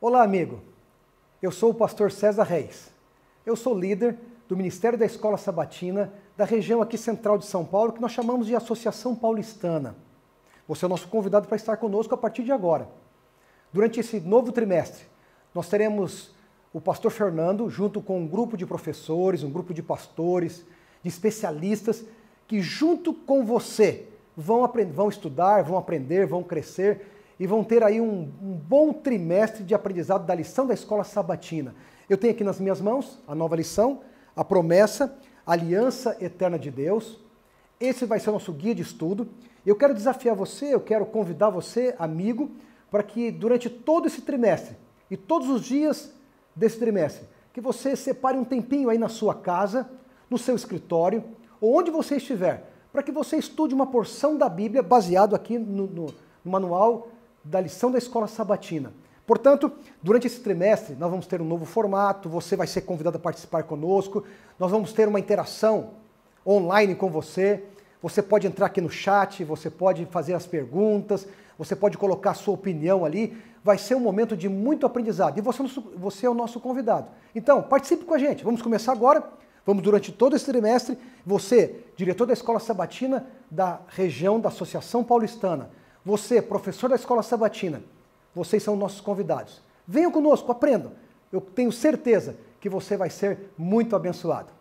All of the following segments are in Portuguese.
Olá, amigo. Eu sou o pastor César Reis. Eu sou líder do Ministério da Escola Sabatina da região aqui central de São Paulo, que nós chamamos de Associação Paulistana. Você é o nosso convidado para estar conosco a partir de agora. Durante esse novo trimestre, nós teremos o pastor Fernando, junto com um grupo de professores, um grupo de pastores, de especialistas, que junto com você vão estudar, vão aprender, vão crescer e vão ter aí um bom trimestre de aprendizado da lição da Escola Sabatina. Eu tenho aqui nas minhas mãos a nova lição, a promessa, a aliança eterna de Deus. Esse vai ser o nosso guia de estudo. Eu quero desafiar você, eu quero convidar você, amigo, para que durante todo esse trimestre e todos os dias desse trimestre, que você separe um tempinho aí na sua casa, no seu escritório, ou onde você estiver, para que você estude uma porção da Bíblia baseado aqui no manual da lição da Escola Sabatina. Portanto, durante esse trimestre, nós vamos ter um novo formato, você vai ser convidado a participar conosco, nós vamos ter uma interação online com você, você pode entrar aqui no chat, você pode fazer as perguntas, você pode colocar a sua opinião ali, vai ser um momento de muito aprendizado e você é o nosso convidado. Então, participe com a gente, vamos começar agora, vamos durante todo esse trimestre, você, diretor da Escola Sabatina da região da Associação Paulistana, você, professor da Escola Sabatina, vocês são nossos convidados. Venham conosco, aprendam. Eu tenho certeza que você vai ser muito abençoado.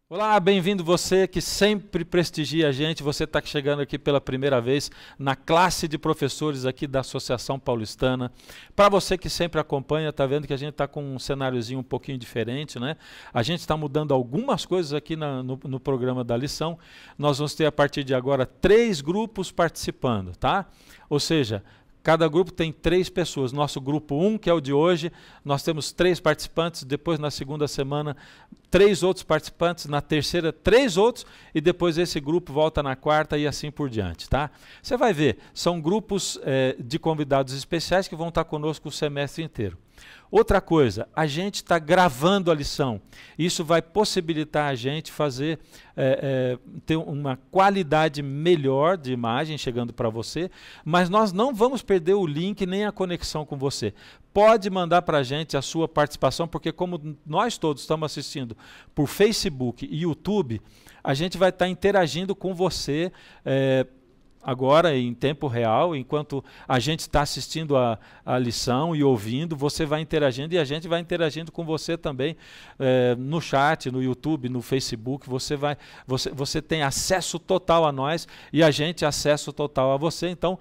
Olá, bem-vindo você que sempre prestigia a gente, você está chegando aqui pela primeira vez na classe de professores aqui da Associação Paulistana. Para você que sempre acompanha, está vendo que a gente está com um cenáriozinho um pouquinho diferente, né? A gente está mudando algumas coisas aqui no programa da lição. Nós vamos ter a partir de agora 3 grupos participando, tá? Ou seja, cada grupo tem 3 pessoas. Nosso grupo 1, que é o de hoje, nós temos 3 participantes, depois na segunda semana 3 outros participantes, na terceira 3 outros, e depois esse grupo volta na quarta e assim por diante, tá? Você vai ver, são grupos de convidados especiais que vão estar conosco o semestre inteiro. Outra coisa, a gente está gravando a lição. Isso vai possibilitar a gente fazer, ter uma qualidade melhor de imagem chegando para você, mas nós não vamos perder o link nem a conexão com você. Pode mandar para a gente a sua participação, porque como nós todos estamos assistindo por Facebook e YouTube, a gente vai estar interagindo com você agora em tempo real, enquanto a gente está assistindo a lição e ouvindo, você vai interagindo e a gente vai interagindo com você também no chat, no YouTube, no Facebook. Você tem acesso total a nós e a gente acesso total a você. Então,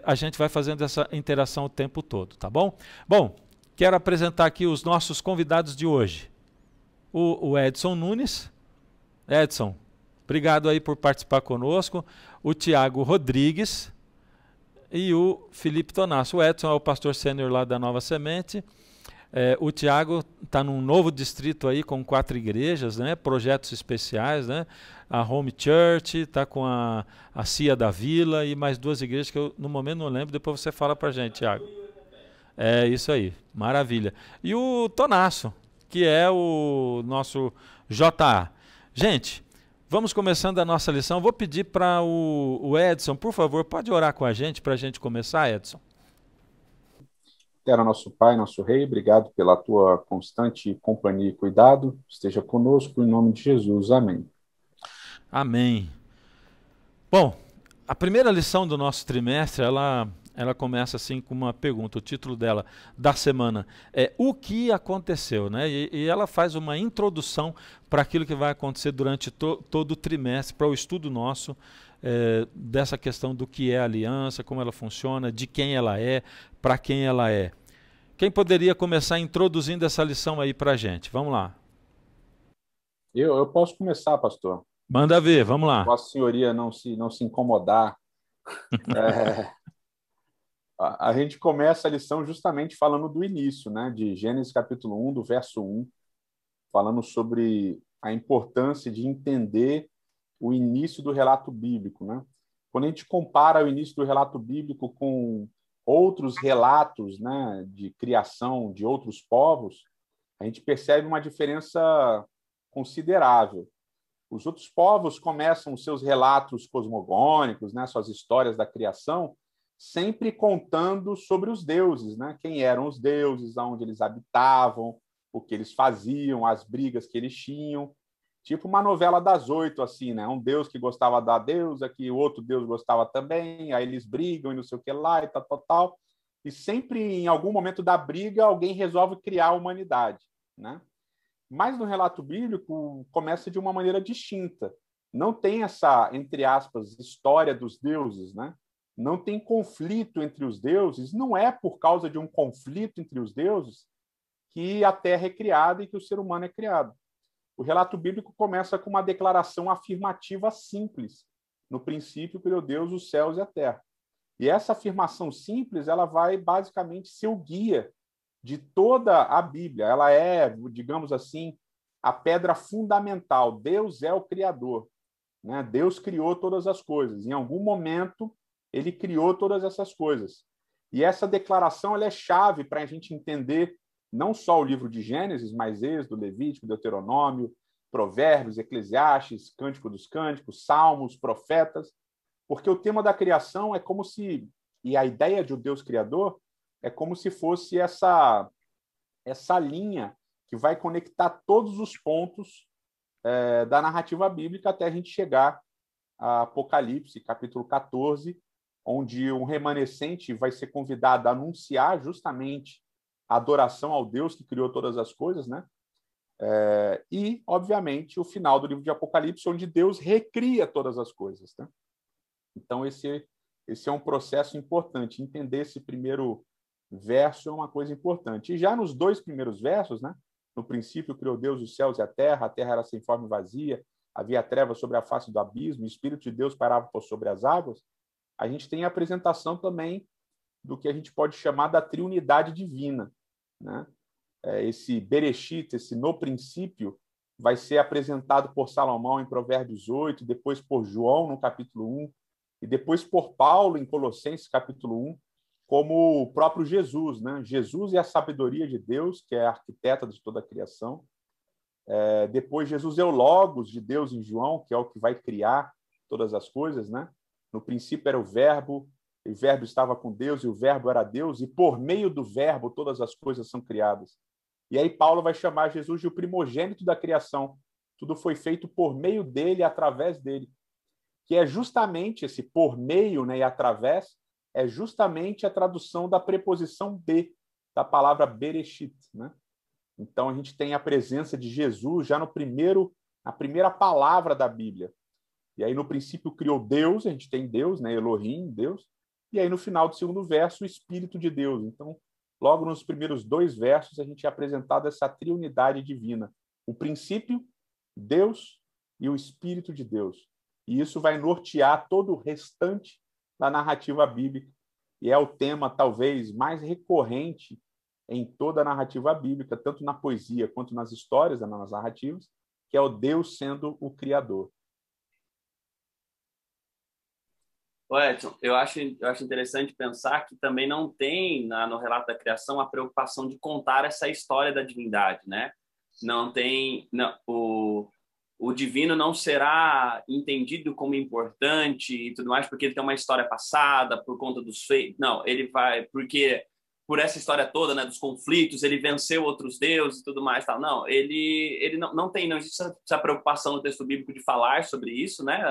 a gente vai fazendo essa interação o tempo todo, tá bom? Bom, quero apresentar aqui os nossos convidados de hoje. O Edson Nunes. Edson, obrigado aí por participar conosco. O Tiago Rodrigues e o Felipe Tonasso. O Edson é o pastor sênior lá da Nova Semente. O Tiago está num novo distrito aí com 4 igrejas, né? Projetos especiais, né? A Home Church, está com a Cia da Vila e mais 2 igrejas que eu no momento não lembro, depois você fala para a gente, Tiago. É isso aí, maravilha. E o Tonasso, que é o nosso JA. Gente, vamos começando a nossa lição. Vou pedir para o Edson, por favor, pode orar com a gente para a gente começar, Edson? Eterno nosso Pai, nosso Rei, obrigado pela tua constante companhia e cuidado. Esteja conosco, em nome de Jesus. Amém. Amém. Bom, a primeira lição do nosso trimestre, ela começa assim com uma pergunta. O título dela, da semana, é O que aconteceu? Né? E ela faz uma introdução para aquilo que vai acontecer durante todo o trimestre, para o estudo nosso dessa questão do que é a aliança, como ela funciona, de quem ela é, para quem ela é. Quem poderia começar introduzindo essa lição aí para a gente? Vamos lá. Eu posso começar, pastor. Manda ver, vamos lá. Vossa Senhoria não se incomodar. A gente começa a lição justamente falando do início, né, de Gênesis capítulo 1, do verso 1, falando sobre a importância de entender o início do relato bíblico, né? Quando a gente compara o início do relato bíblico com outros relatos, né, de criação de outros povos, a gente percebe uma diferença considerável. Os outros povos começam os seus relatos cosmogônicos, né, suas histórias da criação, sempre contando sobre os deuses, né? Quem eram os deuses, aonde eles habitavam, o que eles faziam, as brigas que eles tinham. Tipo uma novela das 8, assim, né? Um deus que gostava da deusa, que o outro deus gostava também, aí eles brigam e não sei o que lá e tal, tal, tal. E sempre, em algum momento da briga, alguém resolve criar a humanidade, né? Mas no relato bíblico começa de uma maneira distinta. Não tem essa, entre aspas, história dos deuses, né? Não tem conflito entre os deuses. Não é por causa de um conflito entre os deuses que a Terra é criada e que o ser humano é criado. O relato bíblico começa com uma declaração afirmativa simples. No princípio, criou Deus os céus e a terra. E essa afirmação simples, ela vai basicamente ser o guia de toda a Bíblia. Ela é, digamos assim, a pedra fundamental. Deus é o Criador, né? Deus criou todas as coisas. Em algum momento, ele criou todas essas coisas. E essa declaração ela é chave para a gente entender não só o livro de Gênesis, mas Êxodo, Levítico, Deuteronômio, Provérbios, Eclesiastes, Cântico dos Cânticos, Salmos, Profetas, porque o tema da criação é como se, e a ideia de um Deus criador é como se fosse essa linha que vai conectar todos os pontos da narrativa bíblica até a gente chegar a Apocalipse, capítulo 14, onde um remanescente vai ser convidado a anunciar justamente a adoração ao Deus que criou todas as coisas, né? E, obviamente, o final do livro de Apocalipse, onde Deus recria todas as coisas, né? Então, esse é um processo importante. Entender esse primeiro verso é uma coisa importante. E já nos 2 primeiros versos, né? No princípio, criou Deus os céus e a terra era sem forma e vazia, havia trevas sobre a face do abismo, o Espírito de Deus pairava por sobre as águas. A gente tem a apresentação também do que a gente pode chamar da triunidade divina, né? Esse Bereshit, esse no princípio, vai ser apresentado por Salomão em Provérbios 8, depois por João no capítulo 1, e depois por Paulo em Colossenses capítulo 1, como o próprio Jesus, né? Jesus é a sabedoria de Deus, que é a arquiteta de toda a criação. Depois Jesus é o Logos de Deus em João, que é o que vai criar todas as coisas, né? No princípio era o Verbo estava com Deus e o Verbo era Deus, e por meio do Verbo todas as coisas são criadas. E aí Paulo vai chamar Jesus de o primogênito da criação. Tudo foi feito por meio dele e através dele. Que é justamente esse por meio, né, e através, é justamente a tradução da preposição be, da palavra Bereshit, né? Então a gente tem a presença de Jesus já na primeira palavra da Bíblia. E aí no princípio criou Deus, a gente tem Deus, né, Elohim, Deus. E aí no final do segundo verso, o Espírito de Deus. Então, logo nos primeiros 2 versos, a gente é apresentado essa triunidade divina. O princípio, Deus e o Espírito de Deus. E isso vai nortear todo o restante da narrativa bíblica. E é o tema, talvez, mais recorrente em toda a narrativa bíblica, tanto na poesia quanto nas histórias, nas narrativas, que é o Deus sendo o Criador. Edson, eu acho interessante pensar que também não tem no relato da criação a preocupação de contar essa história da divindade, né? Não tem, o divino não será entendido como importante e tudo mais porque ele tem uma história passada por conta dos feitos. Não, ele vai porque por essa história toda, né, dos conflitos, ele venceu outros deuses e tudo mais, tal. Não, ele não existe essa preocupação no texto bíblico de falar sobre isso, né?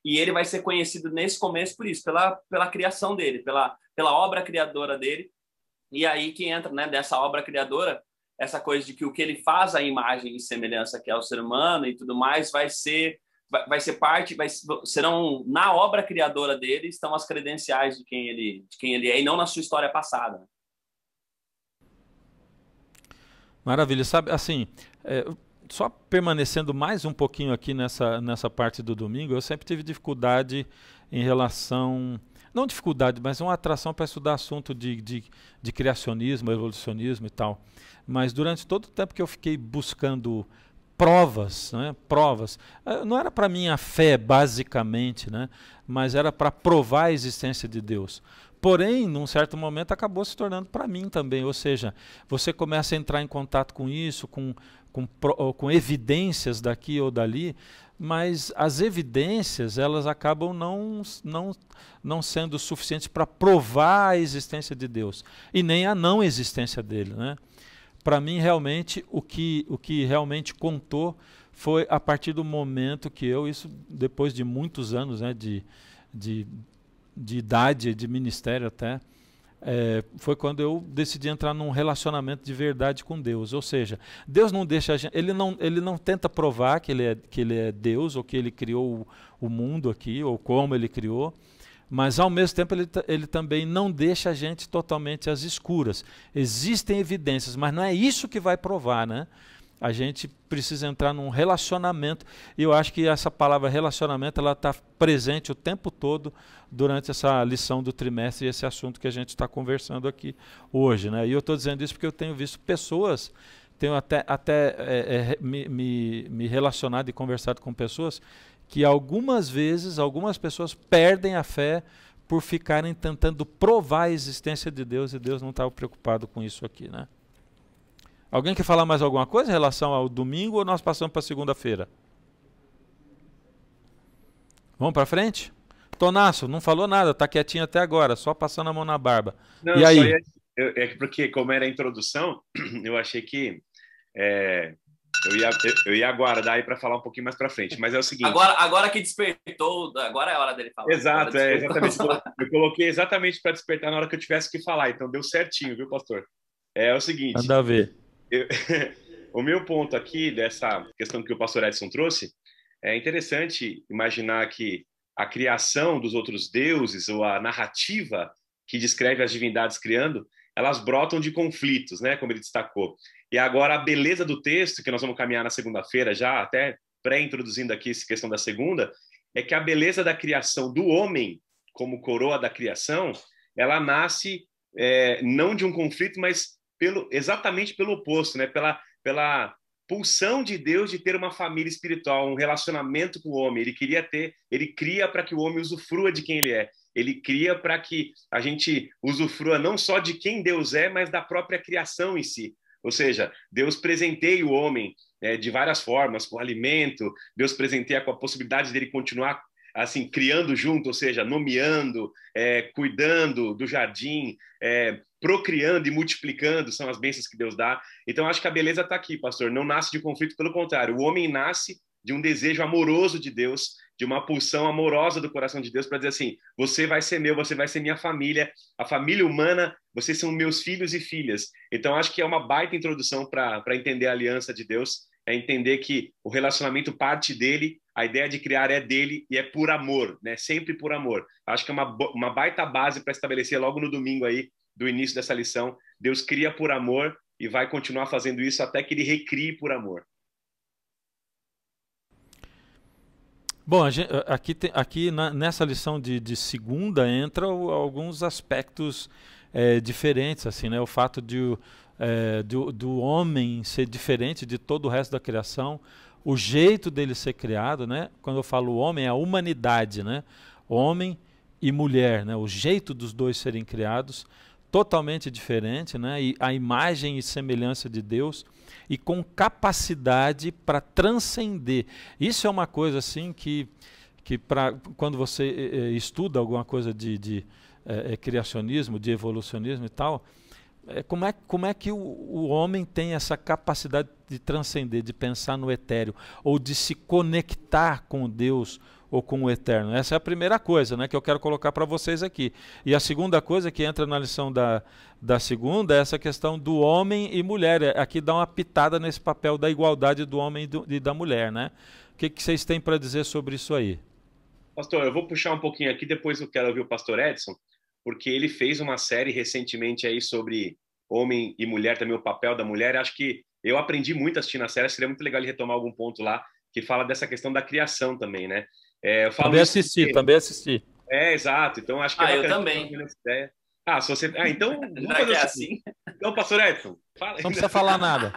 E ele vai ser conhecido nesse começo por isso, pela criação dele, pela obra criadora dele. E aí que entra, né, dessa obra criadora, essa coisa de que o que ele faz à imagem e semelhança que é o ser humano e tudo mais vai ser parte, serão na obra criadora dele estão as credenciais de quem ele é e não na sua história passada. Maravilha, sabe, assim, só permanecendo mais um pouquinho aqui nessa parte do domingo, eu sempre tive dificuldade em relação, não dificuldade, mas uma atração para estudar assunto de criacionismo, evolucionismo e tal. Mas durante todo o tempo que eu fiquei buscando provas, né, não era para minha fé basicamente, né, mas era para provar a existência de Deus. Porém, num certo momento, acabou se tornando para mim também. Ou seja, você começa a entrar em contato com isso, com evidências daqui ou dali, mas as evidências elas acabam não sendo suficientes para provar a existência de Deus e nem a não existência dele, né? Para mim, realmente, o que realmente contou foi a partir do momento que isso depois de muitos anos, né, de idade, de ministério até, foi quando eu decidi entrar num relacionamento de verdade com Deus. Ou seja, Deus não deixa a gente, ele não tenta provar que ele é Deus, ou que ele criou o mundo aqui, ou como ele criou, mas ao mesmo tempo ele também não deixa a gente totalmente às escuras. Existem evidências, mas não é isso que vai provar, né? A gente precisa entrar num relacionamento, e eu acho que essa palavra relacionamento ela está presente o tempo todo durante essa lição do trimestre e esse assunto que a gente está conversando aqui hoje, né? E eu estou dizendo isso porque eu tenho visto pessoas, tenho até me relacionado e conversado com pessoas que algumas vezes, algumas pessoas perdem a fé por ficarem tentando provar a existência de Deus, e Deus não estava preocupado com isso aqui, né? Alguém quer falar mais alguma coisa em relação ao domingo ou nós passamos para segunda-feira? Vamos para frente? Tonasso, não falou nada, está quietinho até agora, só passando a mão na barba. Não, e aí? Porque como era a introdução, eu achei que eu ia aguardar aí para falar um pouquinho mais para frente, mas é o seguinte... Agora que despertou, agora é a hora dele falar. Exato, exatamente. Eu coloquei exatamente para despertar na hora que eu tivesse que falar, então deu certinho, viu, pastor? É o seguinte... Manda a ver. O meu ponto aqui dessa questão que o pastor Edson trouxe, é interessante imaginar que a criação dos outros deuses ou a narrativa que descreve as divindades criando, elas brotam de conflitos, né, como ele destacou. E agora a beleza do texto, que nós vamos caminhar na segunda-feira já, até pré-introduzindo aqui essa questão da segunda, é que a beleza da criação do homem, como coroa da criação, ela nasce não de um conflito, mas exatamente pelo oposto, né? Pela pulsão de Deus de ter uma família espiritual, um relacionamento com o homem. Ele cria para que o homem usufrua de quem ele é. Ele cria para que a gente usufrua não só de quem Deus é, mas da própria criação em si. Ou seja, Deus presenteia o homem de várias formas, com alimento, Deus presenteia com a possibilidade dele continuar assim, criando junto, ou seja, nomeando, cuidando do jardim, procriando e multiplicando, são as bênçãos que Deus dá. Então, acho que a beleza está aqui, pastor. Não nasce de conflito, pelo contrário. O homem nasce de um desejo amoroso de Deus, de uma pulsão amorosa do coração de Deus para dizer assim, você vai ser meu, você vai ser minha família, a família humana, vocês são meus filhos e filhas. Então, acho que é uma baita introdução para entender a aliança de Deus, é entender que o relacionamento parte dele, a ideia de criar é dele e é por amor, né? Sempre por amor. Acho que é uma baita base para estabelecer logo no domingo aí, do início dessa lição. Deus cria por amor e vai continuar fazendo isso até que ele recrie por amor. Bom, nessa lição de segunda entram alguns aspectos diferentes, assim, né? O fato do homem ser diferente de todo o resto da criação, o jeito dele ser criado, né? Quando eu falo homem, é a humanidade, né? Homem e mulher, né? O jeito dos dois serem criados, totalmente diferente, né? E a imagem e semelhança de Deus, e com capacidade para transcender. Isso é uma coisa assim que quando você estuda alguma coisa de criacionismo, de evolucionismo e tal, como é que o homem tem essa capacidade de transcender, de pensar no etéreo, ou de se conectar com Deus ou com o eterno? Essa é a primeira coisa, né, que eu quero colocar para vocês aqui. E a segunda coisa que entra na lição da segunda é essa questão do homem e mulher. Aqui dá uma pitada nesse papel da igualdade do homem e da mulher, né? O que vocês têm para dizer sobre isso aí? Pastor, eu vou puxar um pouquinho aqui, depois eu quero ouvir o pastor Edson, porque ele fez uma série recentemente aí sobre homem e mulher, também o papel da mulher. Acho que eu aprendi muito assistindo a série, seria muito legal ele retomar algum ponto lá, que fala dessa questão da criação também, né? Eu falo também assisti. Exato. Então, acho que eu também. Ideia. Se você... então, vamos fazer assim. Então, pastor Edson, fala. Não precisa falar nada.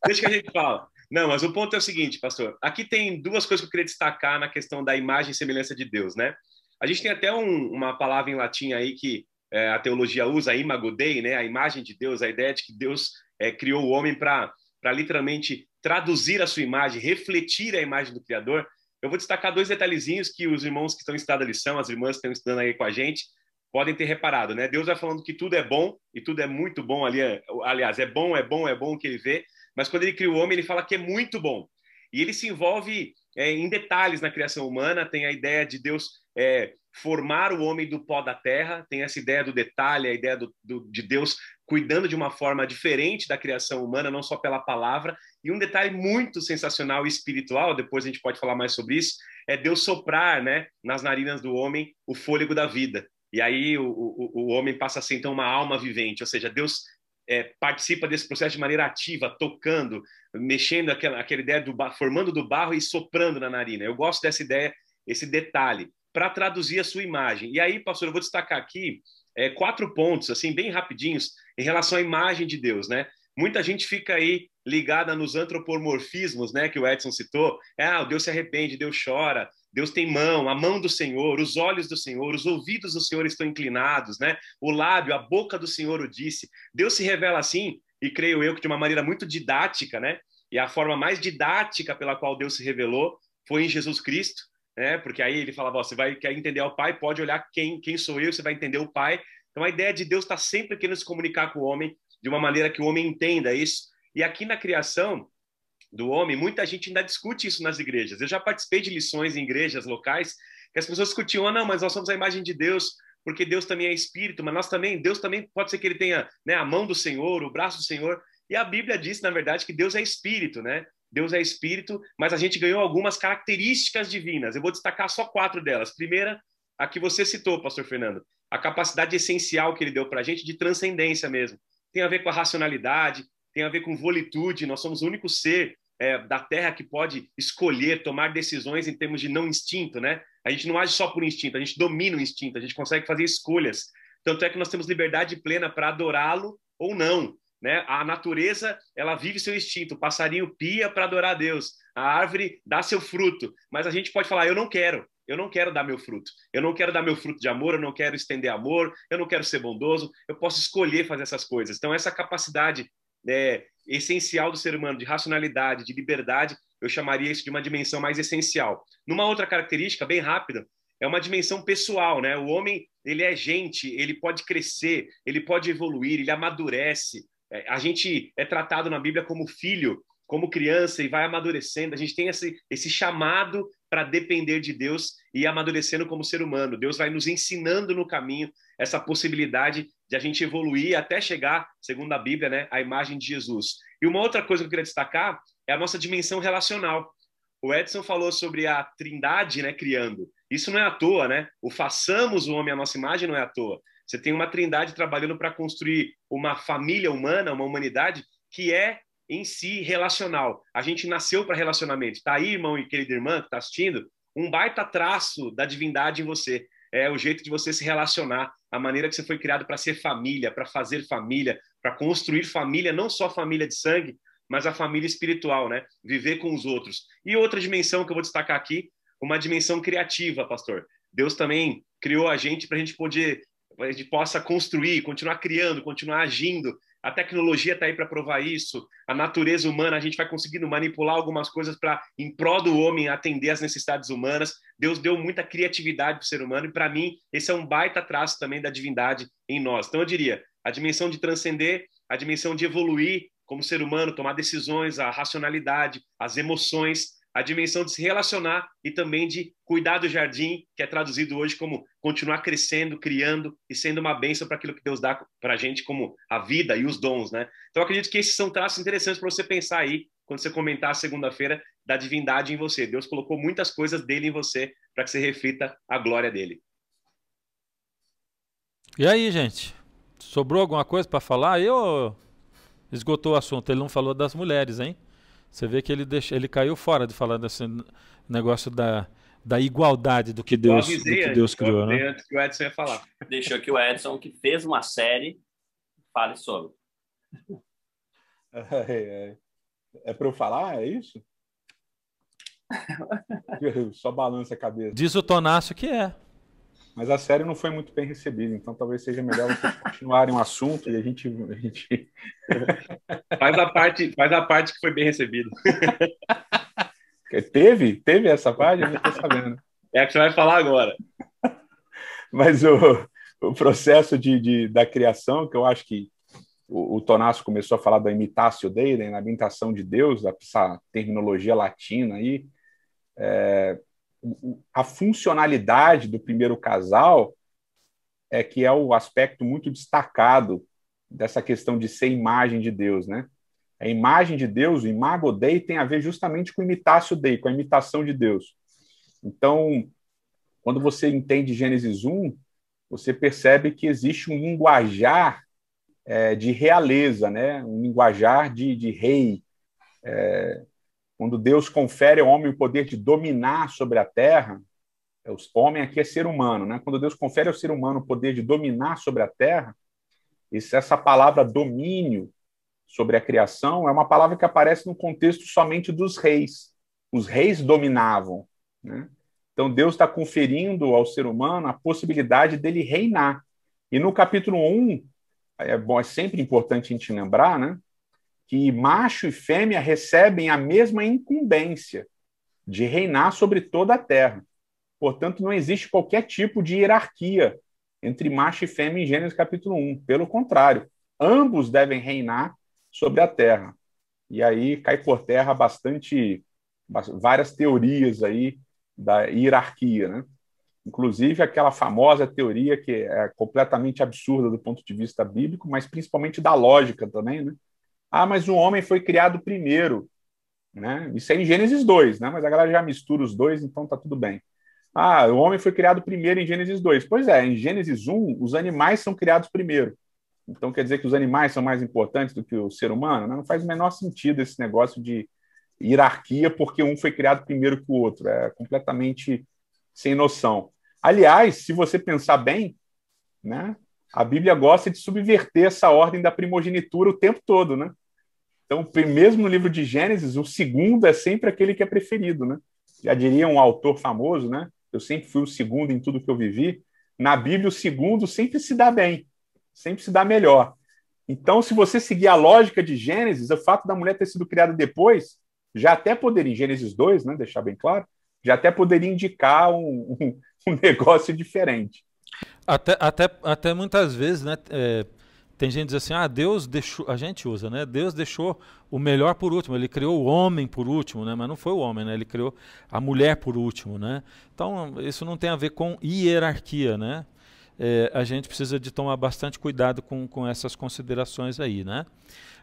Deixa que a gente fala. Não, mas o ponto é o seguinte, pastor. Aqui tem duas coisas que eu queria destacar na questão da imagem e semelhança de Deus, né? A gente tem até uma palavra em latim aí que a teologia usa, imago Dei, né? A imagem de Deus, a ideia de que Deus criou o homem para literalmente traduzir a sua imagem, refletir a imagem do Criador. Eu vou destacar 2 detalhezinhos que os irmãos que estão estudando a lição, as irmãs que estão estudando aí com a gente, podem ter reparado, né? Deus vai falando que tudo é bom e tudo é muito bom ali. Aliás, é bom o que ele vê, mas quando ele cria o homem, ele fala que é muito bom. E ele se envolve em detalhes na criação humana, tem a ideia de Deus formar o homem do pó da terra, tem essa ideia do detalhe, a ideia de Deus cuidando de uma forma diferente da criação humana, não só pela palavra. E um detalhe muito sensacional e espiritual, depois a gente pode falar mais sobre isso, é Deus soprar, né, nas narinas do homem o fôlego da vida. E aí o homem passa a ser, então, uma alma vivente, ou seja, Deus participa desse processo de maneira ativa, tocando, mexendo aquela ideia formando do barro e soprando na narina. Eu gosto dessa ideia, esse detalhe, para traduzir a sua imagem. E aí, pastor, eu vou destacar aqui 4 pontos, assim, bem rapidinhos, em relação à imagem de Deus, né? Muita gente fica aí ligada nos antropomorfismos, né, que o Edson citou. O Deus se arrepende, Deus chora, Deus tem mão, a mão do Senhor, os olhos do Senhor, os ouvidos do Senhor estão inclinados, né? O lábio, a boca do Senhor o disse. Deus se revela assim, e creio eu que de uma maneira muito didática, né? E a forma mais didática pela qual Deus se revelou foi em Jesus Cristo, né? Porque aí ele falava, você quer entender o Pai, pode olhar quem sou eu, você vai entender o Pai. Então a ideia de Deus está sempre querendo se comunicar com o homem de uma maneira que o homem entenda isso. E aqui na criação do homem, muita gente ainda discute isso nas igrejas. Eu já participei de lições em igrejas locais que as pessoas discutiam, não, mas nós somos a imagem de Deus, porque Deus também é espírito, mas Deus também pode ser que ele tenha, né, a mão do Senhor, o braço do Senhor. E a Bíblia diz, na verdade, que Deus é espírito, né? Deus é espírito, mas a gente ganhou algumas características divinas. Eu vou destacar só 4 delas. Primeira, a que você citou, pastor Fernando, a capacidade essencial que ele deu para a gente de transcendência mesmo. Tem a ver com a racionalidade, tem a ver com volitude. Nós somos o único ser da Terra que pode escolher, tomar decisões em termos de não instinto, né? A gente não age só por instinto, a gente domina o instinto, a gente consegue fazer escolhas. Tanto é que nós temos liberdade plena para adorá-lo ou não, né? A natureza, ela vive seu instinto, o passarinho pia para adorar a Deus, a árvore dá seu fruto, mas a gente pode falar, eu não quero dar meu fruto, eu não quero dar meu fruto de amor, eu não quero estender amor, eu não quero ser bondoso, eu posso escolher fazer essas coisas. Então essa capacidade essencial do ser humano, de racionalidade, de liberdade, eu chamaria isso de uma dimensão mais essencial. Numa outra característica, bem rápida, é uma dimensão pessoal, né? O homem, ele é gente, ele pode crescer, ele pode evoluir, ele amadurece. A gente é tratado na Bíblia como filho, como criança, e vai amadurecendo. A gente tem esse chamado para depender de Deus e ir amadurecendo como ser humano. Deus vai nos ensinando no caminho essa possibilidade de a gente evoluir até chegar, segundo a Bíblia, né, à imagem de Jesus. E uma outra coisa que eu queria destacar é a nossa dimensão relacional. O Edson falou sobre a trindade, né, criando. Isso não é à toa, né? O façamos o homem à nossa imagem não é à toa. Você tem uma trindade trabalhando para construir uma família humana, uma humanidade que é em si relacional. A gente nasceu para relacionamento. Está aí, irmão e querida irmã que está assistindo, um baita traço da divindade em você. É o jeito de você se relacionar, a maneira que você foi criado para ser família, para fazer família, para construir família, não só família de sangue, mas a família espiritual, né? Viver com os outros. E outra dimensão que eu vou destacar aqui, uma dimensão criativa, pastor. Deus também criou a gente para a gente possa construir, continuar criando, continuar agindo. A tecnologia está aí para provar isso. A natureza humana, a gente vai conseguindo manipular algumas coisas em prol do homem atender às necessidades humanas. Deus deu muita criatividade para o ser humano e, para mim, esse é um baita traço também da divindade em nós. Então, eu diria, a dimensão de transcender, a dimensão de evoluir como ser humano, tomar decisões, a racionalidade, as emoções, a dimensão de se relacionar e também de cuidar do jardim, que é traduzido hoje como continuar crescendo, criando e sendo uma bênção para aquilo que Deus dá para a gente, como a vida e os dons, né? Então, eu acredito que esses são traços interessantes para você pensar aí, quando você comentar a segunda-feira, da divindade em você. Deus colocou muitas coisas dele em você para que você reflita a glória dele. E aí, gente? Sobrou alguma coisa para falar? Esgotou o assunto. Ele não falou das mulheres, hein? Você vê que ele caiu fora de falar desse negócio da igualdade do que Deus criou, né? Antes que o Edson ia falar. Deixou que o Edson, que fez uma série, fale sobre. É para eu falar? É isso? Só balança a cabeça. Diz o Tonácio que é. Mas a série não foi muito bem recebida, então talvez seja melhor vocês continuarem o assunto e a gente... Faz a parte que foi bem recebida. Teve essa parte? Eu não estou sabendo. É a que você vai falar agora. Mas o processo da criação, que eu acho que o Tonasso começou a falar da imitatio Dei, né, na imitação de Deus, essa terminologia latina aí, a funcionalidade do primeiro casal é que é o aspecto muito destacado dessa questão de ser imagem de Deus, né? A imagem de Deus, o imago Dei, tem a ver justamente com imitatio Dei, com a imitação de Deus. Então, quando você entende Gênesis 1, você percebe que existe um linguajar de realeza, né? Um linguajar de rei. Quando Deus confere ao homem o poder de dominar sobre a terra, o homem aqui é ser humano, né? Quando Deus confere ao ser humano o poder de dominar sobre a terra, essa palavra domínio sobre a criação é uma palavra que aparece no contexto somente dos reis. Os reis dominavam, né? Então Deus está conferindo ao ser humano a possibilidade dele reinar. E no capítulo 1, é sempre importante a gente lembrar, né, que macho e fêmea recebem a mesma incumbência de reinar sobre toda a terra. Portanto, não existe qualquer tipo de hierarquia entre macho e fêmea em Gênesis capítulo 1. Pelo contrário, ambos devem reinar sobre a terra. E aí cai por terra várias teorias aí da hierarquia, né? Inclusive aquela famosa teoria que é completamente absurda do ponto de vista bíblico, mas principalmente da lógica também, né? Ah, mas o homem foi criado primeiro, né? Isso é em Gênesis 2, né? Mas a galera já mistura os dois, então tá tudo bem. Ah, o homem foi criado primeiro em Gênesis 2. Pois é, em Gênesis 1, os animais são criados primeiro. Então quer dizer que os animais são mais importantes do que o ser humano? Não faz o menor sentido esse negócio de hierarquia porque um foi criado primeiro que o outro. É completamente sem noção. Aliás, se você pensar bem, né, a Bíblia gosta de subverter essa ordem da primogenitura o tempo todo, né? Então, mesmo no livro de Gênesis, o segundo é sempre aquele que é preferido, né? Já diria um autor famoso, né? Eu sempre fui o segundo em tudo que eu vivi. Na Bíblia, o segundo sempre se dá bem, sempre se dá melhor. Então, se você seguir a lógica de Gênesis, o fato da mulher ter sido criada depois, já até poderia, em Gênesis 2, né, deixar bem claro, já até poderia indicar um negócio diferente. Até muitas vezes, né? Tem gente que diz assim, Deus deixou, a gente usa, né? Deus deixou o melhor por último, ele criou o homem por último, né? Mas não foi o homem, né? Ele criou a mulher por último, né? Então, isso não tem a ver com hierarquia, né? A gente precisa de tomar bastante cuidado com essas considerações aí, né?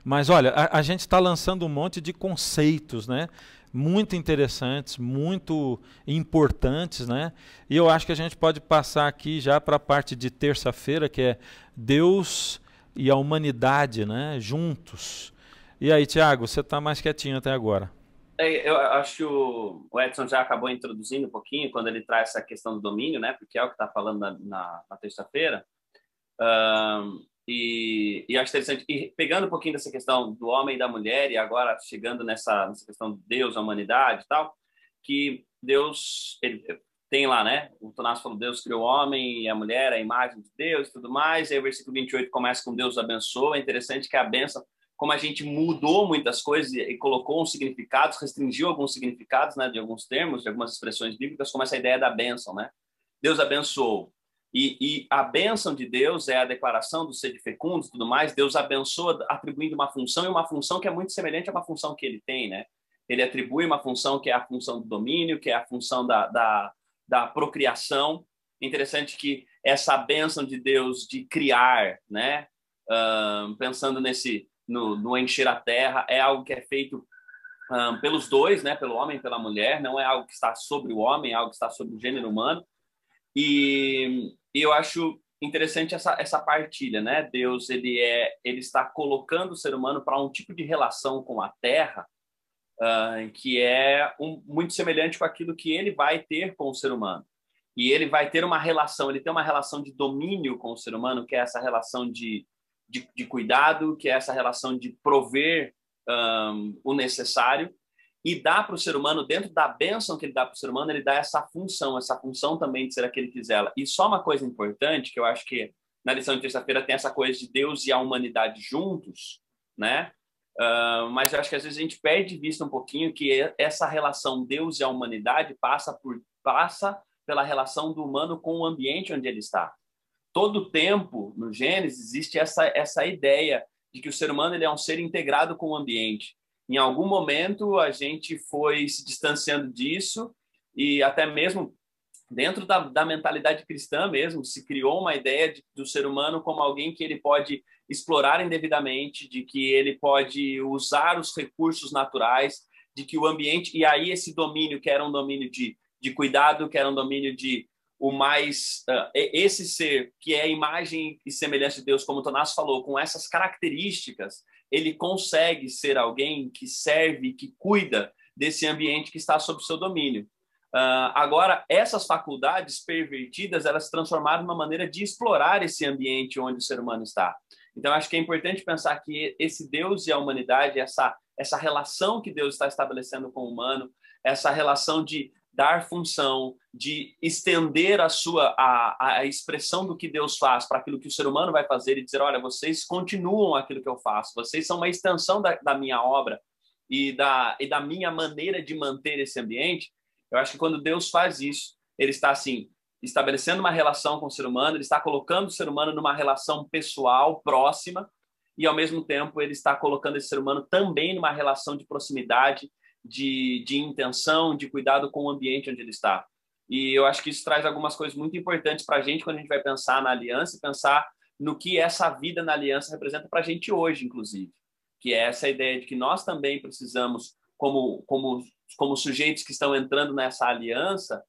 Mas olha, a gente está lançando um monte de conceitos, né? Muito interessantes, muito importantes, né? E eu acho que a gente pode passar aqui já para a parte de terça-feira, que é Deus e a humanidade, né? Juntos. E aí, Tiago, você está mais quietinho até agora. Eu acho que o Edson já acabou introduzindo um pouquinho quando ele traz essa questão do domínio, né? Porque é o que está falando na terça-feira. E acho interessante, e pegando um pouquinho dessa questão do homem e da mulher, e agora chegando nessa questão de Deus, a humanidade e tal, que Deus, ele tem lá, né? O Tonasso falou, Deus criou o homem e a mulher, a imagem de Deus e tudo mais, e aí o versículo 28 começa com Deus abençoa. É interessante que a bênção, como a gente mudou muitas coisas e colocou uns significados, restringiu alguns significados, né, de alguns termos, de algumas expressões bíblicas, como essa ideia da bênção, né? Deus abençoou. E a bênção de Deus é a declaração do ser de fecundos e tudo mais. Deus abençoa atribuindo uma função, e uma função que é muito semelhante a uma função que ele tem, né? Ele atribui uma função que é a função do domínio, que é a função da procriação. Interessante que essa bênção de Deus de criar, né? Pensando no encher a terra, é algo que é feito pelos dois, né? Pelo homem e pela mulher. Não é algo que está sobre o homem, é algo que está sobre o gênero humano. E eu acho interessante essa partilha, né? Deus ele está colocando o ser humano para um tipo de relação com a Terra que é muito semelhante com aquilo que ele vai ter com o ser humano. E ele vai ter uma relação, ele tem uma relação de domínio com o ser humano, que é essa relação de cuidado, que é essa relação de prover o necessário. e dá para o ser humano, dentro da bênção que ele dá para o ser humano, ele dá essa função também de ser aquele que zela. E só uma coisa importante, que eu acho que na lição de terça-feira tem essa coisa de Deus e a humanidade juntos, né? Mas eu acho que às vezes a gente perde de vista um pouquinho que essa relação Deus e a humanidade passa pela relação do humano com o ambiente onde ele está. Todo tempo, no Gênesis, existe essa ideia de que o ser humano ele é um ser integrado com o ambiente. Em algum momento, a gente foi se distanciando disso e até mesmo dentro da mentalidade cristã mesmo, se criou uma ideia do ser humano como alguém que ele pode explorar indevidamente, de que ele pode usar os recursos naturais, de que o ambiente... E aí esse domínio, que era um domínio de cuidado, que era um domínio de esse ser que é a imagem e semelhança de Deus, como o Tonás falou, com essas características, ele consegue ser alguém que serve, que cuida desse ambiente que está sob seu domínio. Agora, essas faculdades pervertidas, elas se transformaram numa maneira de explorar esse ambiente onde o ser humano está. Então, acho que é importante pensar que esse Deus e a humanidade, essa relação que Deus está estabelecendo com o humano, essa relação de dar função, de estender a expressão do que Deus faz para aquilo que o ser humano vai fazer e dizer, olha, vocês continuam aquilo que eu faço, vocês são uma extensão da minha obra e da minha maneira de manter esse ambiente. Eu acho que quando Deus faz isso, ele está assim, estabelecendo uma relação com o ser humano, ele está colocando o ser humano numa relação pessoal, próxima, e ao mesmo tempo ele está colocando esse ser humano também numa relação de proximidade, de intenção, de cuidado com o ambiente onde ele está. E eu acho que isso traz algumas coisas muito importantes para a gente quando a gente vai pensar na aliança e pensar no que essa vida na aliança representa para a gente hoje, inclusive. Que é essa ideia de que nós também precisamos, como sujeitos que estão entrando nessa aliança,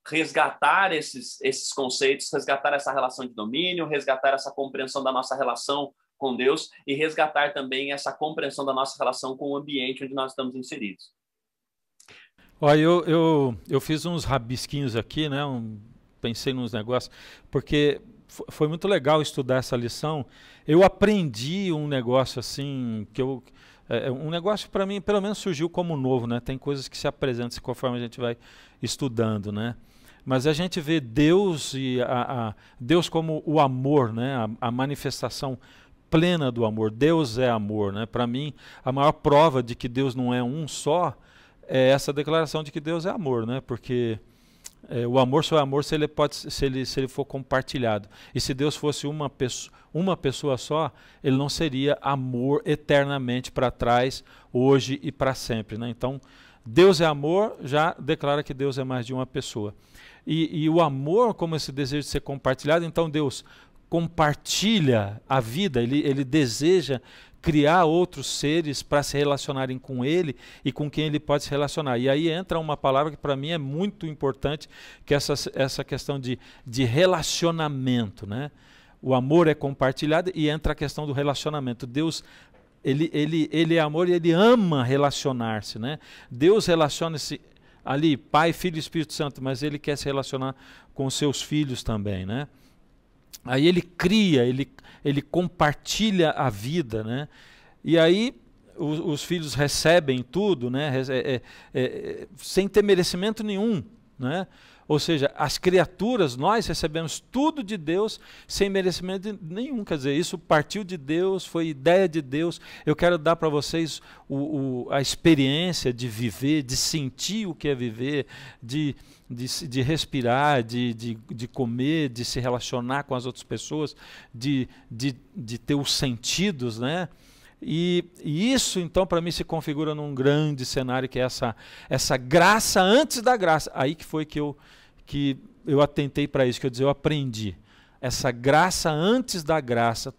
resgatar esses conceitos, resgatar essa relação de domínio, resgatar essa compreensão da nossa relação com Deus e resgatar também essa compreensão da nossa relação com o ambiente onde nós estamos inseridos. Olha, eu fiz uns rabisquinhos aqui, né? Pensei nos negócios, porque foi muito legal estudar essa lição. Eu aprendi um negócio assim, um negócio para mim, pelo menos surgiu como novo, né? Tem coisas que se apresentam conforme a gente vai estudando, né? Mas a gente vê Deus e Deus como o amor, né? A manifestação plena do amor. Deus é amor, né? Para mim, a maior prova de que Deus não é um só é essa declaração de que Deus é amor, né? Porque o amor só é amor se ele for compartilhado. E se Deus fosse uma pessoa só, ele não seria amor eternamente para trás, hoje e para sempre, né? Então, Deus é amor, já declara que Deus é mais de uma pessoa. E o amor, como esse desejo de ser compartilhado, então Deus compartilha a vida, ele deseja criar outros seres para se relacionarem com ele e com quem ele pode se relacionar. E aí entra uma palavra que para mim é muito importante, que é essa questão de relacionamento, né? O amor é compartilhado e entra a questão do relacionamento. Deus, ele é amor e ele ama relacionar-se, né? Deus relaciona-se ali, Pai, Filho e Espírito Santo, mas ele quer se relacionar com os seus filhos também, né? Aí ele cria, ele compartilha a vida, né? E aí os filhos recebem tudo, né? Sem ter merecimento nenhum, né? Ou seja, as criaturas, nós recebemos tudo de Deus sem merecimento nenhum. Quer dizer, isso partiu de Deus, foi ideia de Deus. Eu quero dar para vocês a experiência de viver, de sentir o que é viver, de respirar, de comer, de se relacionar com as outras pessoas, de ter os sentidos, né? E isso, então, para mim se configura num grande cenário, que é essa graça antes da graça. Aí que foi que eu atentei para isso, que eu aprendi. Essa graça antes da graça.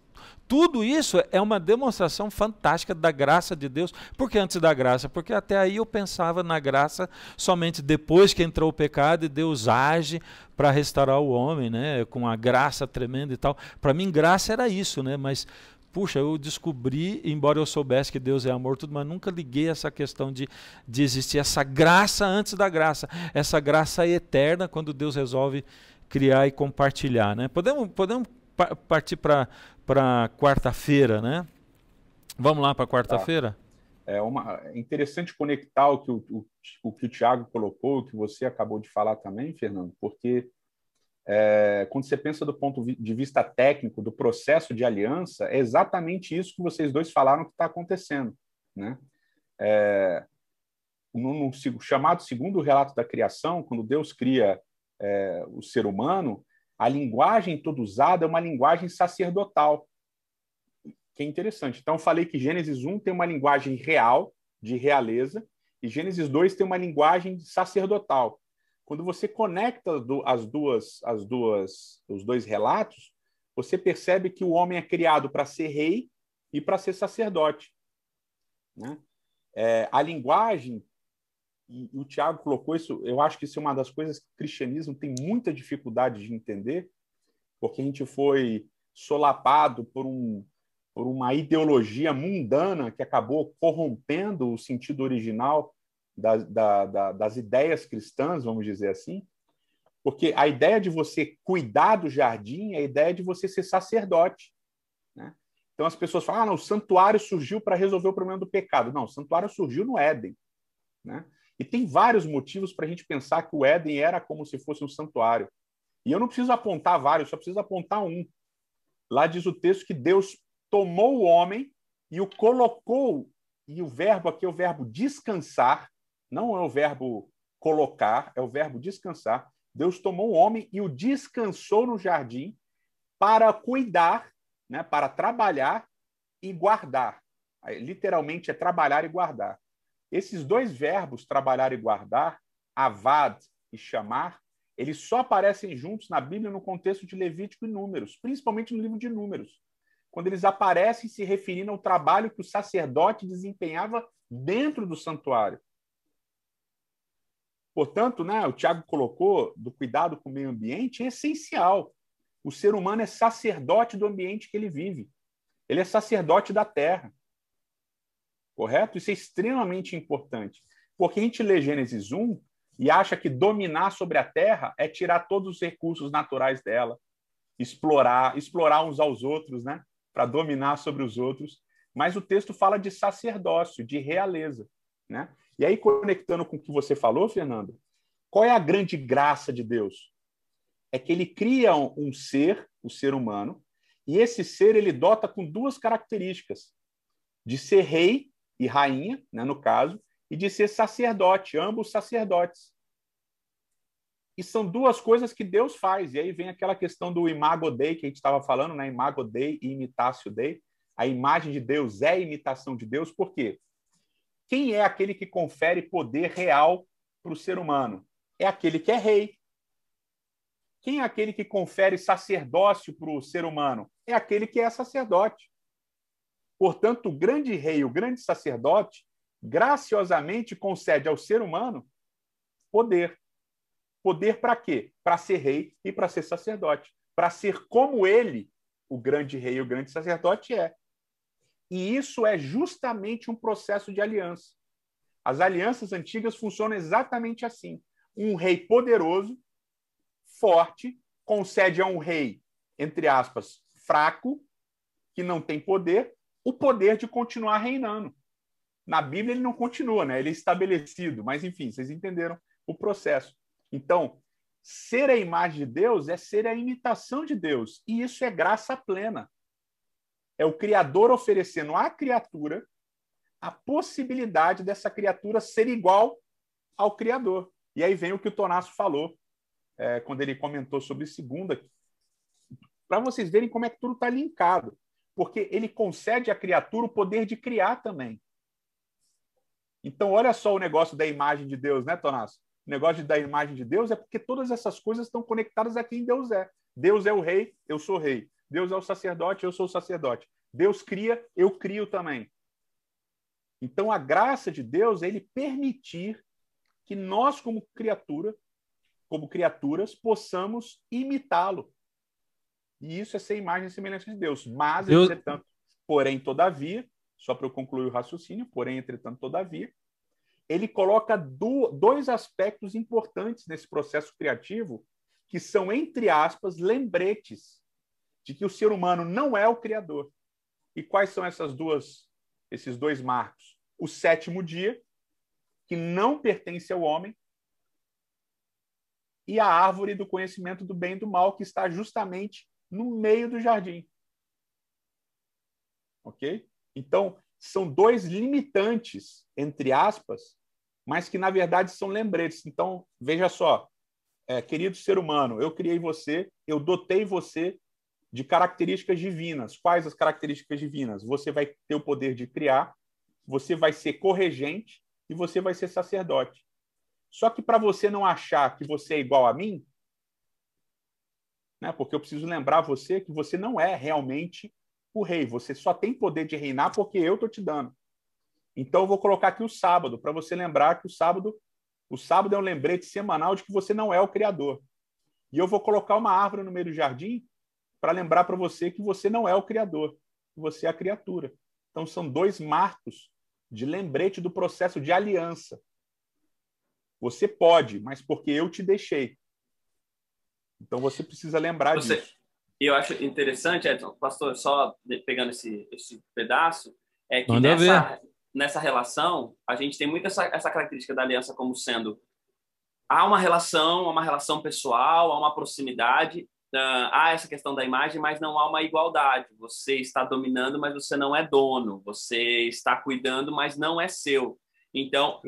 Tudo isso é uma demonstração fantástica da graça de Deus. Por que antes da graça? Porque até aí eu pensava na graça somente depois que entrou o pecado e Deus age para restaurar o homem, né? Com a graça tremenda e tal. Para mim, graça era isso, né? Mas puxa, eu descobri, embora eu soubesse que Deus é amor, tudo, mas nunca liguei essa questão de existir essa graça antes da graça, essa graça eterna quando Deus resolve criar e compartilhar, né? Podemos partir para quarta-feira, né? Vamos lá para quarta-feira? É interessante conectar o que o Tiago colocou, o que você acabou de falar também, Fernando, porque quando você pensa do ponto de vista técnico, do processo de aliança, é exatamente isso que vocês dois falaram que está acontecendo, né? No chamado segundo relato da criação, quando Deus cria o ser humano, a linguagem toda usada é uma linguagem sacerdotal, que é interessante. Então, eu falei que Gênesis 1 tem uma linguagem real, de realeza, e Gênesis 2 tem uma linguagem sacerdotal. Quando você conecta os dois relatos, você percebe que o homem é criado para ser rei e para ser sacerdote, né? A linguagem, e o Tiago colocou isso, eu acho que isso é uma das coisas que o cristianismo tem muita dificuldade de entender, porque a gente foi solapado por uma ideologia mundana que acabou corrompendo o sentido original das ideias cristãs, vamos dizer assim, porque a ideia de você cuidar do jardim é a ideia de você ser sacerdote, né? Então as pessoas falam, não, o santuário surgiu para resolver o problema do pecado. Não, o santuário surgiu no Éden, né? E tem vários motivos para a gente pensar que o Éden era como se fosse um santuário. E eu não preciso apontar vários, só preciso apontar um. Lá diz o texto que Deus tomou o homem e o colocou, e o verbo aqui é o verbo descansar, não é o verbo colocar, é o verbo descansar. Deus tomou o homem e o descansou no jardim para cuidar, né, para trabalhar e guardar. Literalmente é trabalhar e guardar. Esses dois verbos, trabalhar e guardar, avad e chamar, eles só aparecem juntos na Bíblia no contexto de Levítico e Números, principalmente no livro de Números, quando eles aparecem se referindo ao trabalho que o sacerdote desempenhava dentro do santuário. Portanto, né, o Tiago colocou do cuidado com o meio ambiente é essencial. O ser humano é sacerdote do ambiente que ele vive. Ele é sacerdote da terra. Correto? Isso é extremamente importante. Porque a gente lê Gênesis 1 e acha que dominar sobre a terra é tirar todos os recursos naturais dela, explorar uns aos outros, né, para dominar sobre os outros. Mas o texto fala de sacerdócio, de realeza, né? E aí, conectando com o que você falou, Fernando, qual é a grande graça de Deus? É que ele cria um ser, o ser humano, e esse ser ele dota com duas características: de ser rei e rainha, né, no caso, e de ser sacerdote, ambos sacerdotes. E são duas coisas que Deus faz. E aí vem aquela questão do imago Dei, que a gente estava falando, né? Imago Dei e imitatio Dei. A imagem de Deus é a imitação de Deus. Por quê? Quem é aquele que confere poder real para o ser humano? É aquele que é rei. Quem é aquele que confere sacerdócio para o ser humano? É aquele que é sacerdote. Portanto, o grande rei, o grande sacerdote, graciosamente concede ao ser humano poder. Poder para quê? Para ser rei e para ser sacerdote. Para ser como ele, o grande rei e o grande sacerdote é. E isso é justamente um processo de aliança. As alianças antigas funcionam exatamente assim. Um rei poderoso, forte, concede a um rei, entre aspas, fraco, que não tem poder, o poder de continuar reinando. Na Bíblia ele não continua, né? Ele é estabelecido, mas enfim, vocês entenderam o processo. Então, ser a imagem de Deus é ser a imitação de Deus, e isso é graça plena. É o Criador oferecendo à criatura a possibilidade dessa criatura ser igual ao Criador. E aí vem o que o Tonasso falou, quando ele comentou sobre segunda, para vocês verem como é que tudo está linkado. Porque ele concede à criatura o poder de criar também. Então, olha só o negócio da imagem de Deus, né, Tonasso? O negócio da imagem de Deus é porque todas essas coisas estão conectadas a quem Deus é. Deus é o rei, eu sou rei. Deus é o sacerdote, eu sou o sacerdote. Deus cria, eu crio também. Então, a graça de Deus é ele permitir que nós, como criaturas, possamos imitá-lo. E isso é ser imagem e semelhança de Deus. Mas, entretanto, porém, todavia, só para eu concluir o raciocínio, porém, entretanto, todavia, ele coloca dois aspectos importantes nesse processo criativo, que são, entre aspas, lembretes de que o ser humano não é o criador. E quais são esses dois marcos? o 7º dia, que não pertence ao homem, e a árvore do conhecimento do bem e do mal, que está justamente no meio do jardim. Ok? Então, são 2 limitantes, entre aspas, mas que, na verdade, são lembretes. Então, veja só, querido ser humano, eu criei você, eu dotei você de características divinas. Quais as características divinas? Você vai ter o poder de criar, você vai ser corregente e você vai ser sacerdote. Só que para você não achar que você é igual a mim, né, porque eu preciso lembrar você que você não é realmente o rei, você só tem poder de reinar porque eu estou te dando. Então eu vou colocar aqui o sábado, para você lembrar que o sábado é um lembrete semanal de que você não é o criador. E eu vou colocar uma árvore no meio do jardim para lembrar para você que você não é o criador, que você é a criatura. Então são 2 marcos de lembrete do processo de aliança. Você pode, mas porque eu te deixei. Então você precisa lembrar disso. E eu acho interessante, Edson, pastor, só pegando esse pedaço, é que nessa relação, a gente tem muito essa característica da aliança como sendo há uma relação pessoal, há uma proximidade, há essa questão da imagem, mas não há uma igualdade. Você está dominando, mas você não é dono. Você está cuidando, mas não é seu. Então,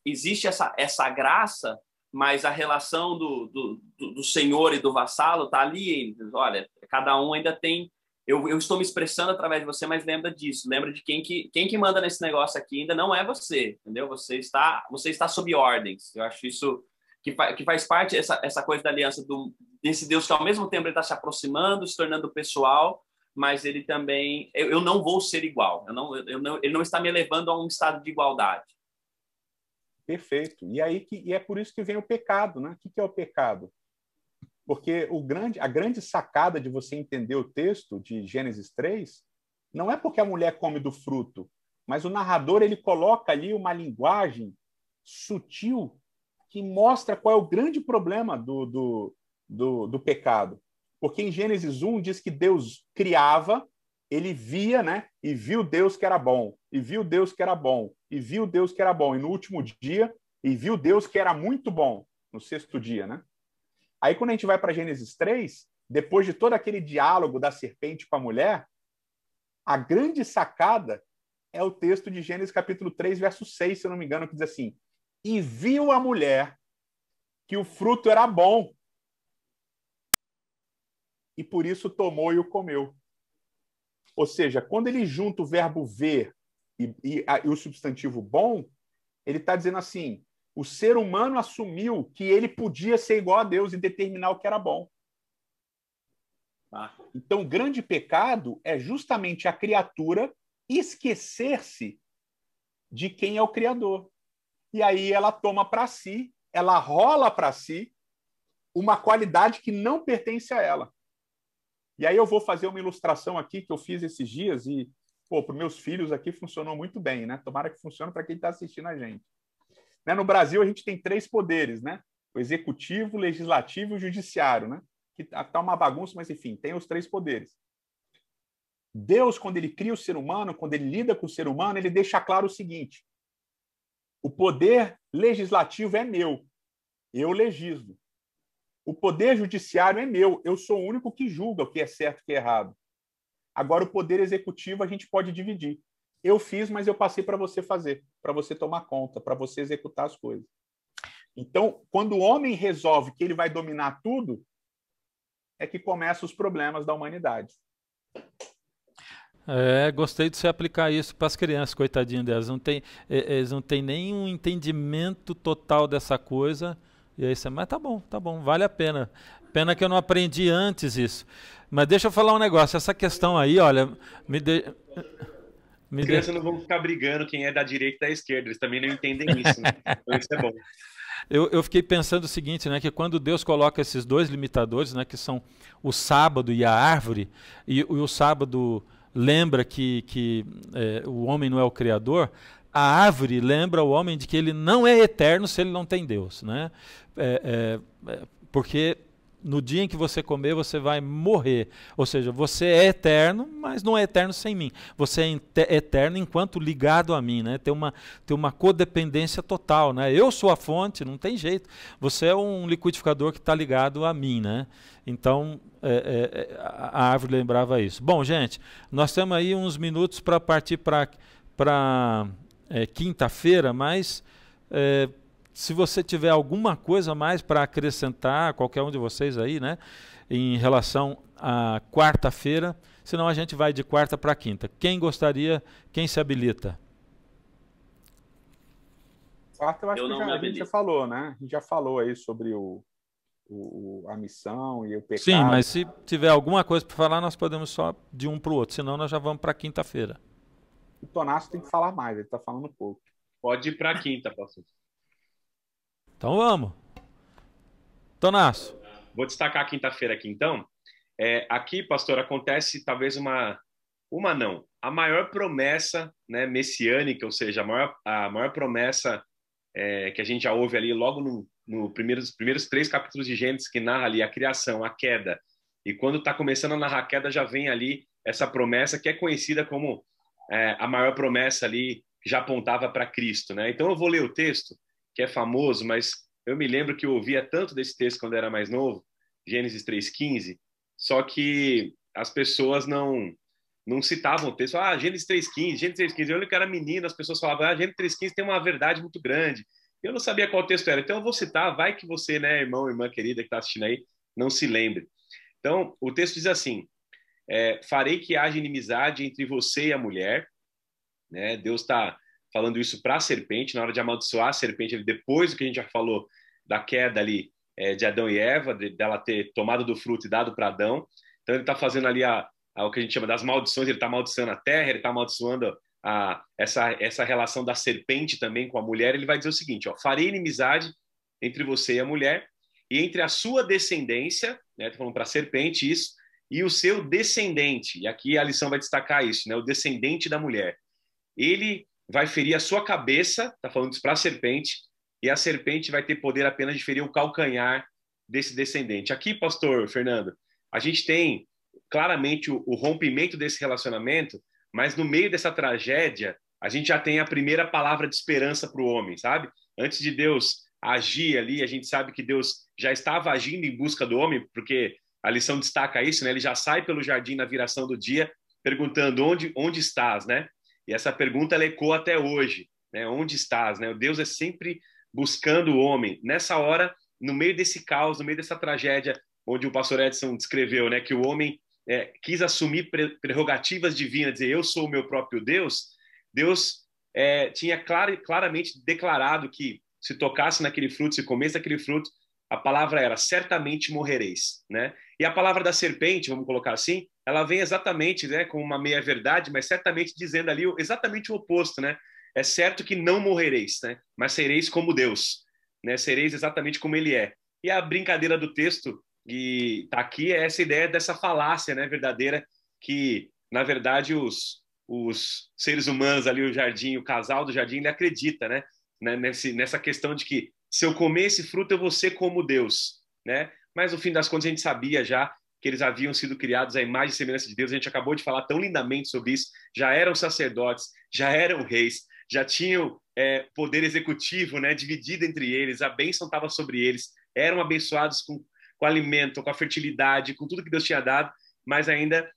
existe essa graça, mas a relação do senhor e do vassalo está ali. Olha, cada um ainda tem... Eu estou me expressando através de você, mas lembra disso. Lembra de quem que manda nesse negócio aqui ainda não é você, entendeu? Você está sob ordens. Eu acho isso que faz parte essa coisa da aliança desse Deus que ao mesmo tempo ele está se aproximando, se tornando pessoal, mas ele também... Eu não vou ser igual. Ele não está me levando a um estado de igualdade. Perfeito. E é por isso que vem o pecado, né? O que é o pecado? Porque a grande sacada de você entender o texto de Gênesis 3 não é porque a mulher come do fruto, mas o narrador ele coloca ali uma linguagem sutil que mostra qual é o grande problema do pecado. Porque em Gênesis 1 diz que Deus criava, ele via, né? E viu Deus que era bom, e viu Deus que era bom, e viu Deus que era bom. E no último dia, e viu Deus que era muito bom, no 6º dia, né? Aí, quando a gente vai para Gênesis 3, depois de todo aquele diálogo da serpente com a mulher, a grande sacada é o texto de Gênesis capítulo 3, verso 6, se eu não me engano, que diz assim: e viu a mulher que o fruto era bom, e por isso tomou e o comeu. Ou seja, quando ele junta o verbo ver e o substantivo bom, ele está dizendo assim: o ser humano assumiu que ele podia ser igual a Deus e determinar o que era bom. Então, o grande pecado é justamente a criatura esquecer-se de quem é o Criador. E aí ela toma para si, ela rola para si uma qualidade que não pertence a ela. E aí eu vou fazer uma ilustração aqui que eu fiz esses dias e, para os meus filhos aqui funcionou muito bem, né? Tomara que funcione para quem está assistindo a gente. No Brasil, a gente tem 3 poderes, né? O executivo, o legislativo e o judiciário, né? Que está uma bagunça, mas, enfim, tem os 3 poderes. Deus, quando ele cria o ser humano, quando ele lida com o ser humano, ele deixa claro o seguinte: o poder legislativo é meu, eu legislo. O poder judiciário é meu, eu sou o único que julga o que é certo e o que é errado. Agora, o poder executivo a gente pode dividir. Eu fiz, mas eu passei para você fazer, para você tomar conta, para você executar as coisas. Então, quando o homem resolve que ele vai dominar tudo, é que começam os problemas da humanidade. Gostei de você aplicar isso para as crianças, coitadinho delas. Eles não têm nenhum entendimento total dessa coisa. E aí você, mas tá bom, vale a pena. Pena que eu não aprendi antes isso. Mas deixa eu falar um negócio, essa questão aí, olha, As crianças não vão ficar brigando quem é da direita e da esquerda, eles também não entendem isso, né? Então isso é bom. Eu fiquei pensando o seguinte, né, que quando Deus coloca esses 2 limitadores, né, que são o sábado e a árvore, e o sábado lembra que o homem não é o Criador, a árvore lembra o homem de que ele não é eterno se ele não tem Deus, né? Porque no dia em que você comer, você vai morrer. Ou seja, você é eterno, mas não é eterno sem mim. Você é eterno enquanto ligado a mim, né? Tem uma codependência total, né? Eu sou a fonte, não tem jeito. Você é um liquidificador que está ligado a mim, né? Então, a árvore lembrava isso. Bom, gente, nós temos aí uns minutos para partir para quinta-feira, mas se você tiver alguma coisa mais para acrescentar, qualquer um de vocês aí, né, em relação à quarta-feira, senão a gente vai de quarta para quinta. Quem gostaria, quem se habilita? Quarta, eu acho que a gente já falou, né? A gente já falou aí sobre a missão e o pecado. Sim, mas se tiver alguma coisa para falar, nós podemos só de um para o outro, senão nós já vamos para quinta-feira. O Tonasso tem que falar mais, ele está falando pouco. Pode ir para quinta, pastor. Então vamos. Tonasso. Vou destacar a quinta-feira aqui, então. Aqui, pastor, acontece talvez a maior promessa, né, messiânica, ou seja, a maior promessa que a gente já ouve ali logo nos primeiros 3 capítulos de Gênesis, que narra ali a criação, a queda. E quando está começando a narrar a queda, já vem ali essa promessa que é conhecida como a maior promessa ali, que já apontava para Cristo, né? Então eu vou ler o texto, que é famoso, mas eu me lembro que eu ouvia tanto desse texto quando eu era mais novo, Gênesis 3,15, só que as pessoas não citavam o texto. Gênesis 3,15, Gênesis 3,15. Eu lembro que era menino, as pessoas falavam, Gênesis 3,15 tem uma verdade muito grande. Eu não sabia qual texto era, então eu vou citar, vai que você, né, irmão, irmã querida que está assistindo aí, não se lembre. Então, o texto diz assim, farei que haja inimizade entre você e a mulher, né? Deus está falando isso para a serpente, na hora de amaldiçoar a serpente, depois do que a gente já falou da queda ali de Adão e Eva, dela ter tomado do fruto e dado para Adão. Então ele está fazendo ali o que a gente chama das maldições, ele está amaldiçoando a terra, ele está amaldiçoando essa relação da serpente também com a mulher. Ele vai dizer o seguinte, farei inimizade entre você e a mulher, e entre a sua descendência, né, estou falando para a serpente isso, e o seu descendente, e aqui a lição vai destacar isso, né, o descendente da mulher. Ele vai ferir a sua cabeça, está falando isso para a serpente, e a serpente vai ter poder apenas de ferir o calcanhar desse descendente. Aqui, pastor Fernando, a gente tem claramente o rompimento desse relacionamento, mas no meio dessa tragédia, a gente já tem a primeira palavra de esperança para o homem, sabe? Antes de Deus agir ali, a gente sabe que Deus já estava agindo em busca do homem, porque a lição destaca isso, né? Ele já sai pelo jardim na viração do dia, perguntando onde estás, né? E essa pergunta ela ecoa até hoje, né? Onde estás, né? Deus é sempre buscando o homem. Nessa hora, no meio desse caos, no meio dessa tragédia, onde o pastor Edson descreveu, né, que o homem quis assumir prerrogativas divinas, dizer eu sou o meu próprio Deus, Deus tinha claramente declarado que se tocasse naquele fruto, se comesse aquele fruto, a palavra era certamente morrereis, né? E a palavra da serpente, vamos colocar assim, ela vem exatamente, né, com uma meia-verdade, mas certamente dizendo ali exatamente o oposto, né? É certo que não morrereis, né? Mas sereis como Deus, né? Sereis exatamente como Ele é. E a brincadeira do texto que está aqui é essa ideia dessa falácia, né, verdadeira, que, na verdade, os seres humanos ali, o jardim, o casal do jardim, ele acredita, né? Nessa questão de que se eu comer esse fruto, eu vou ser como Deus, né? Mas, no fim das contas, a gente sabia já que eles haviam sido criados à imagem e semelhança de Deus. A gente acabou de falar tão lindamente sobre isso. Já eram sacerdotes, já eram reis, já tinham poder executivo, né, dividido entre eles, a bênção estava sobre eles, eram abençoados com alimento, com a fertilidade, com tudo que Deus tinha dado, mas ainda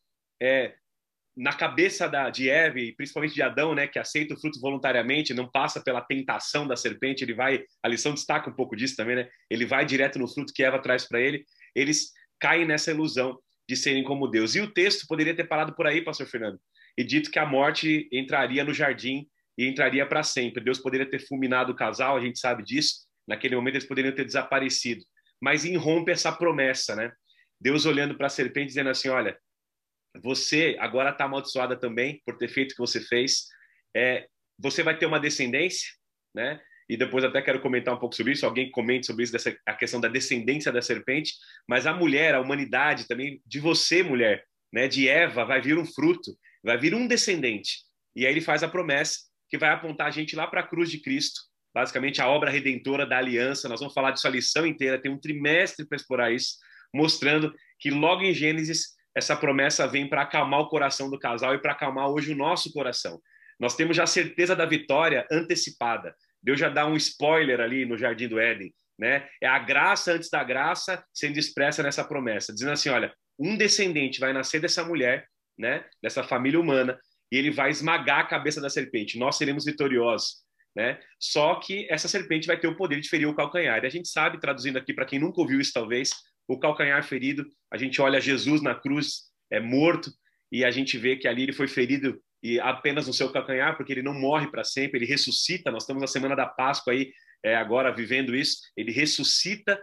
na cabeça de Eva e principalmente de Adão, né, que aceita o fruto voluntariamente, não passa pela tentação da serpente, a lição destaca um pouco disso também, né? Ele vai direto no fruto que Eva traz para ele, eles caem nessa ilusão de serem como Deus. E o texto poderia ter parado por aí, pastor Fernando, e dito que a morte entraria no jardim e entraria para sempre. Deus poderia ter fulminado o casal, a gente sabe disso, naquele momento eles poderiam ter desaparecido, mas irrompe essa promessa, né? Deus olhando para a serpente dizendo assim, olha, você agora está amaldiçoada também por ter feito o que você fez, você vai ter uma descendência, né? E depois até quero comentar um pouco sobre isso, alguém comente sobre isso, a questão da descendência da serpente, mas a mulher, a humanidade também, de você, mulher, né? De Eva, vai vir um fruto, vai vir um descendente. E aí ele faz a promessa que vai apontar a gente lá para a cruz de Cristo, basicamente a obra redentora da aliança. Nós vamos falar disso a lição inteira, tem um trimestre para explorar isso, mostrando que logo em Gênesis essa promessa vem para acalmar o coração do casal e para acalmar hoje o nosso coração. Nós temos já a certeza da vitória antecipada. Deus já dá um spoiler ali no Jardim do Éden, né? É a graça antes da graça sendo expressa nessa promessa, dizendo assim, olha, um descendente vai nascer dessa mulher, né? Dessa família humana, e ele vai esmagar a cabeça da serpente. Nós seremos vitoriosos, né? Só que essa serpente vai ter o poder de ferir o calcanhar. E a gente sabe, traduzindo aqui para quem nunca ouviu isso talvez, o calcanhar ferido, a gente olha Jesus na cruz, morto, e a gente vê que ali ele foi ferido e apenas no seu calcanhar, porque ele não morre para sempre, ele ressuscita. Nós estamos na semana da Páscoa aí, agora vivendo isso, ele ressuscita,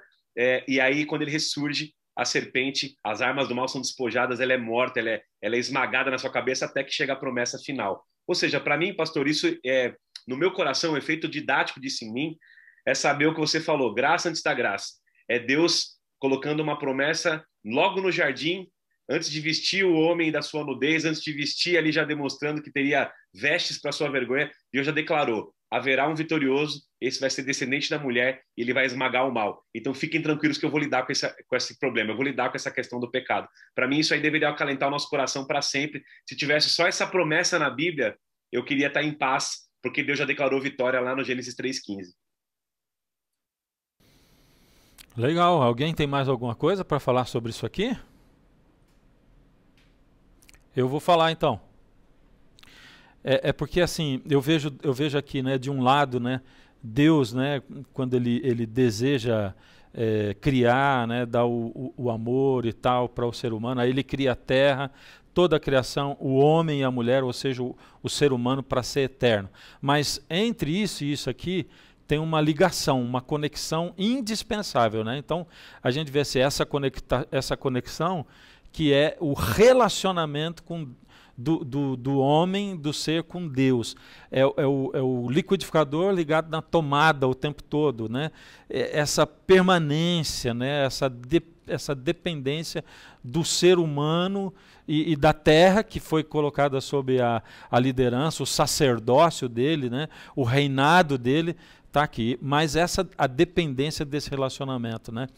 e aí quando ele ressurge, a serpente, as armas do mal são despojadas, ela é morta, ela é esmagada na sua cabeça até que chega a promessa final. Ou seja, para mim, pastor, isso no meu coração, o efeito didático disso em mim é saber o que você falou, graça antes da graça. É Deus colocando uma promessa logo no jardim, antes de vestir o homem da sua nudez, antes de vestir ali já demonstrando que teria vestes para sua vergonha, Deus já declarou, haverá um vitorioso, esse vai ser descendente da mulher e ele vai esmagar o mal. Então fiquem tranquilos que eu vou lidar com esse problema, eu vou lidar com essa questão do pecado. Para mim isso aí deveria acalentar o nosso coração para sempre. Se tivesse só essa promessa na Bíblia, eu queria estar em paz, porque Deus já declarou vitória lá no Gênesis 3,15. Legal. Alguém tem mais alguma coisa para falar sobre isso aqui? Eu vou falar então. Porque assim, eu vejo aqui, né, de um lado, né, Deus, né, quando ele deseja criar, né, dar o amor e tal para o ser humano, aí ele cria a terra, toda a criação, o homem e a mulher, ou seja, o ser humano para ser eterno. Mas entre isso e isso aqui tem uma ligação, uma conexão indispensável, né? Então a gente vê assim, essa conexão que é o relacionamento do homem, do ser com Deus. É o liquidificador ligado na tomada o tempo todo, né? Essa permanência, né? Essa dependência do ser humano e da terra, que foi colocada sob a liderança, o sacerdócio dele, né? O reinado dele está aqui. Mas a dependência desse relacionamento, né?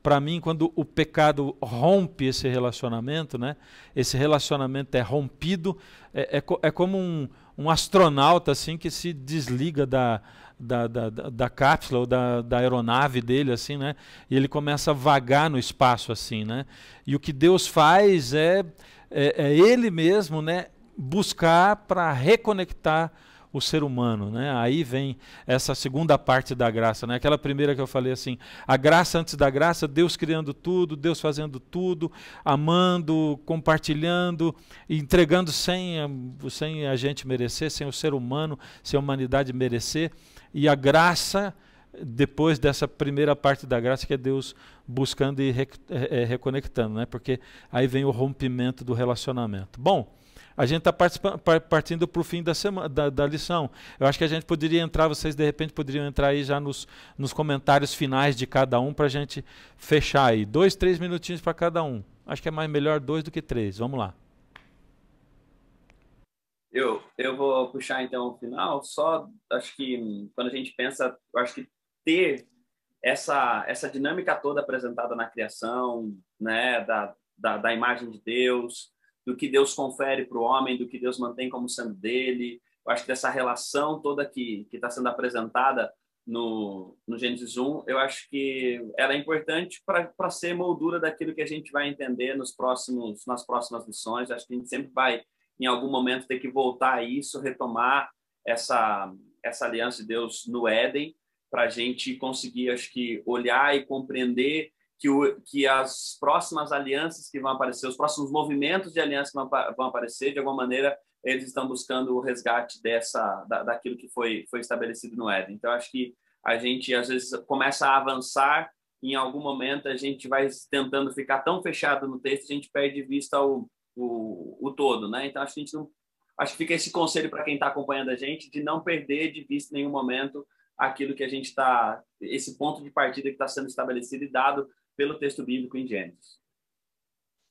Para mim, quando o pecado rompe esse relacionamento, né? Esse relacionamento é rompido, é como um astronauta assim, que se desliga da cápsula ou da aeronave dele, assim, né? E ele começa a vagar no espaço, assim, né? E o que Deus faz é Ele mesmo, né? Buscar para reconectar o ser humano, né? Aí vem essa segunda parte da graça, né? Aquela primeira que eu falei assim, a graça antes da graça, Deus criando tudo, Deus fazendo tudo, amando, compartilhando, entregando sem a gente merecer, sem o ser humano, sem a humanidade merecer, e a graça depois dessa primeira parte da graça, que é Deus buscando e reconectando, né? Porque aí vem o rompimento do relacionamento. Bom, a gente está partindo para o fim da lição. Eu acho que a gente poderia entrar, vocês de repente poderiam entrar aí já nos comentários finais de cada um para a gente fechar aí. 2, 3 minutinhos para cada um. Acho que é melhor 2 do que 3. Vamos lá. Eu vou puxar então o final. Só acho que quando a gente pensa, eu acho que ter essa dinâmica toda apresentada na criação, né, da imagem de Deus, do que Deus confere para o homem, do que Deus mantém como sendo dele. Eu acho que dessa relação toda que está sendo apresentada no Gênesis 1, eu acho que ela é importante para ser moldura daquilo que a gente vai entender nas próximas lições. Acho que a gente sempre vai, em algum momento, ter que voltar a isso, retomar essa aliança de Deus no Éden, para a gente conseguir, acho que, olhar e compreender que as próximas alianças que vão aparecer, os próximos movimentos de aliança que vão aparecer, de alguma maneira, eles estão buscando o resgate daquilo que foi estabelecido no Éden. Então, acho que a gente, às vezes, começa a avançar, e em algum momento a gente vai tentando ficar tão fechado no texto, a gente perde de vista o todo, né? Então, acho que fica esse conselho para quem está acompanhando a gente, de não perder de vista em nenhum momento aquilo que a gente está, esse ponto de partida que está sendo estabelecido e dado pelo texto bíblico em Gênesis.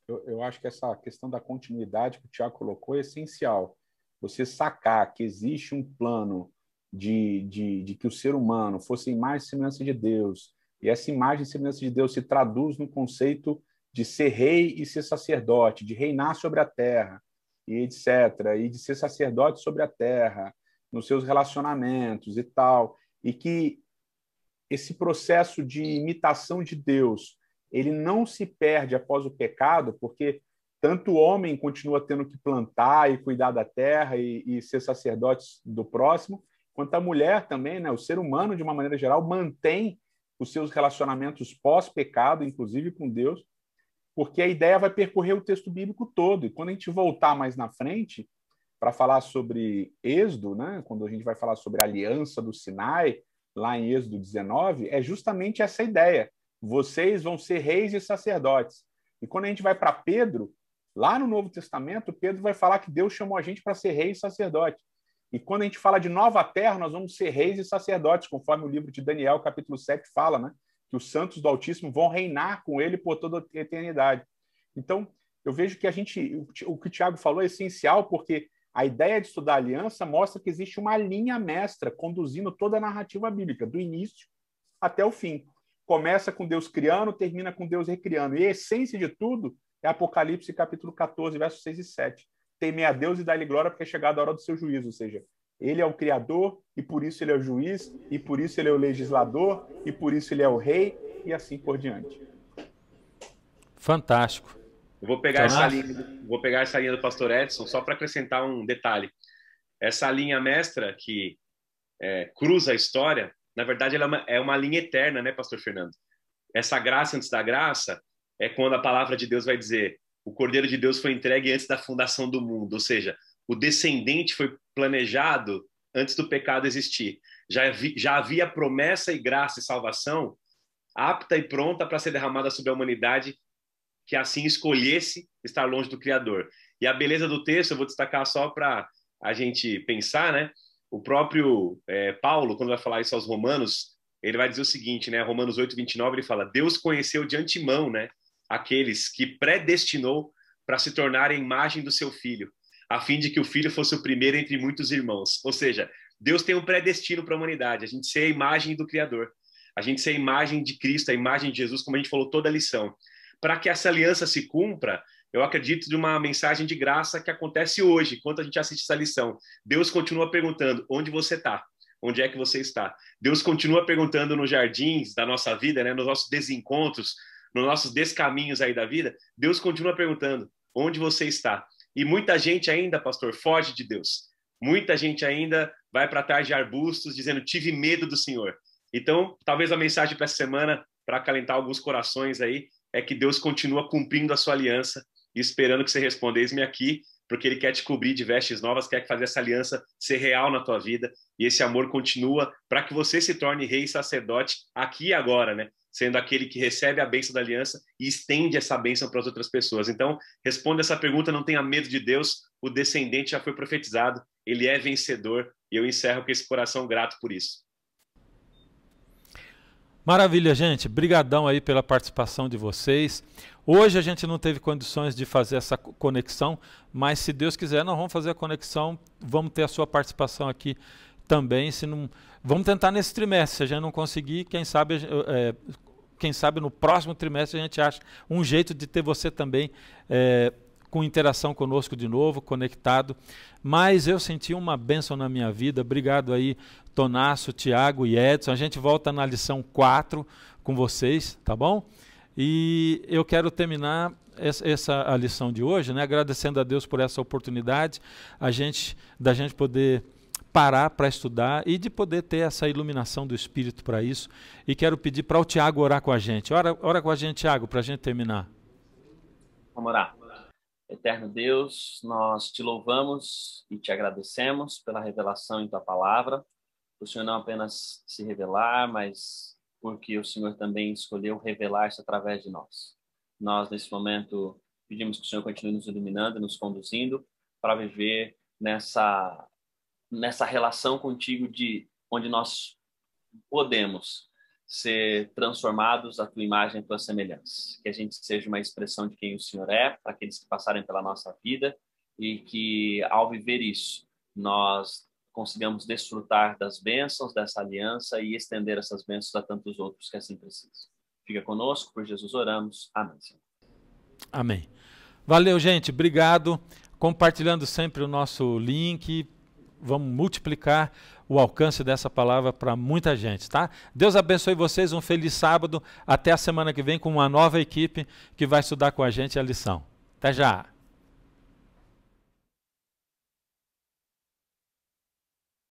Eu acho que essa questão da continuidade que o Tiago colocou é essencial. Você sacar que existe um plano de que o ser humano fosse em mais semelhança de Deus, E essa imagem e semelhança de Deus se traduz no conceito de ser rei e ser sacerdote, de reinar sobre a terra, e etc., e de ser sacerdote sobre a terra, nos seus relacionamentos e tal, e que esse processo de imitação de Deus, ele não se perde após o pecado, porque tanto o homem continua tendo que plantar e cuidar da terra e ser sacerdote do próximo, quanto a mulher também, né? O ser humano, de uma maneira geral, mantém os seus relacionamentos pós-pecado, inclusive com Deus, porque a ideia vai percorrer o texto bíblico todo. E quando a gente voltar mais na frente para falar sobre Êxodo, né? Quando a gente vai falar sobre a aliança do Sinai, lá em Êxodo 19, é justamente essa ideia. Vocês vão ser reis e sacerdotes. E quando a gente vai para Pedro, lá no Novo Testamento, Pedro vai falar que Deus chamou a gente para ser rei e sacerdote. E quando a gente fala de nova terra, nós vamos ser reis e sacerdotes, conforme o livro de Daniel, capítulo 7, fala, né? Que os santos do Altíssimo vão reinar com ele por toda a eternidade. Então, eu vejo que o que o Tiago falou é essencial, porque a ideia de estudar a aliança mostra que existe uma linha mestra conduzindo toda a narrativa bíblica, do início até o fim. Começa com Deus criando, termina com Deus recriando. E a essência de tudo é Apocalipse, capítulo 14, versos 6 e 7. Temer a Deus e dar-lhe glória, porque é chegada a hora do seu juízo. Ou seja, ele é o Criador, e por isso ele é o juiz, e por isso ele é o legislador, e por isso ele é o rei, e assim por diante. Fantástico. Eu vou pegar essa linha do pastor Edson só para acrescentar um detalhe. Essa linha mestra que cruza a história, na verdade, ela é uma linha eterna, né, pastor Fernando? Essa graça antes da graça é quando a palavra de Deus vai dizer: o Cordeiro de Deus foi entregue antes da fundação do mundo, ou seja, o descendente foi planejado antes do pecado existir. Já havia promessa e graça e salvação apta e pronta para ser derramada sobre a humanidade que assim escolhesse estar longe do Criador. E a beleza do texto, eu vou destacar só para a gente pensar, né? O próprio Paulo, quando vai falar isso aos Romanos, ele vai dizer o seguinte, né? Romanos 8, 29, ele fala: Deus conheceu de antemão, né, aqueles que predestinou para se tornarem a imagem do seu filho, a fim de que o filho fosse o primeiro entre muitos irmãos. Ou seja, Deus tem um predestino para a humanidade, a gente ser a imagem do Criador, a gente ser a imagem de Cristo, a imagem de Jesus, como a gente falou toda a lição. Para que essa aliança se cumpra, eu acredito de uma mensagem de graça que acontece hoje, enquanto a gente assiste essa lição. Deus continua perguntando: onde você está? Onde é que você está? Deus continua perguntando nos jardins da nossa vida, né, nos nossos desencontros, nos nossos descaminhos aí da vida. Deus continua perguntando: onde você está? E muita gente ainda, pastor, foge de Deus. Muita gente ainda vai para trás de arbustos dizendo: tive medo do Senhor. Então, talvez a mensagem para essa semana, para acalentar alguns corações aí, é que Deus continua cumprindo a sua aliança e esperando que você responda: eis-me aqui, porque Ele quer te cobrir de vestes novas, quer fazer essa aliança ser real na tua vida, e esse amor continua para que você se torne rei e sacerdote aqui e agora, né? Sendo aquele que recebe a bênção da aliança e estende essa bênção para as outras pessoas. Então, responda essa pergunta, não tenha medo de Deus, o descendente já foi profetizado, ele é vencedor, e eu encerro com esse coração grato por isso. Maravilha, gente. Brigadão aí pela participação de vocês. Hoje a gente não teve condições de fazer essa conexão, mas se Deus quiser, nós vamos fazer a conexão, vamos ter a sua participação aqui também. Se não, vamos tentar nesse trimestre. Se a gente não conseguir, quem sabe no próximo trimestre a gente acha um jeito de ter você também com interação conosco de novo, conectado. Mas eu senti uma bênção na minha vida. Obrigado aí, Tonácio, Tiago e Edson. A gente volta na lição 4 com vocês, tá bom? E eu quero terminar a lição de hoje, né, agradecendo a Deus por essa oportunidade, da gente poder parar para estudar e de poder ter essa iluminação do Espírito para isso. E quero pedir para o Tiago orar com a gente. Ora com a gente, Tiago, para a gente terminar. Vamos orar. Eterno Deus, nós te louvamos e te agradecemos pela revelação em tua palavra. O Senhor não apenas se revelar, mas porque o Senhor também escolheu revelar-se através de nós. Nós, nesse momento, pedimos que o Senhor continue nos iluminando e nos conduzindo para viver nessa relação contigo onde nós podemos ser transformados à tua imagem e à tua semelhança. Que a gente seja uma expressão de quem o Senhor é, para aqueles que passarem pela nossa vida, e que, ao viver isso, nós consigamos desfrutar das bênçãos dessa aliança e estender essas bênçãos a tantos outros que assim precisam. Fica conosco, por Jesus oramos. Amém, Senhor. Amém. Valeu, gente. Obrigado. Compartilhando sempre o nosso link. Vamos multiplicar o alcance dessa palavra para muita gente, tá? Deus abençoe vocês. Um feliz sábado. Até a semana que vem com uma nova equipe que vai estudar com a gente a lição. Até já.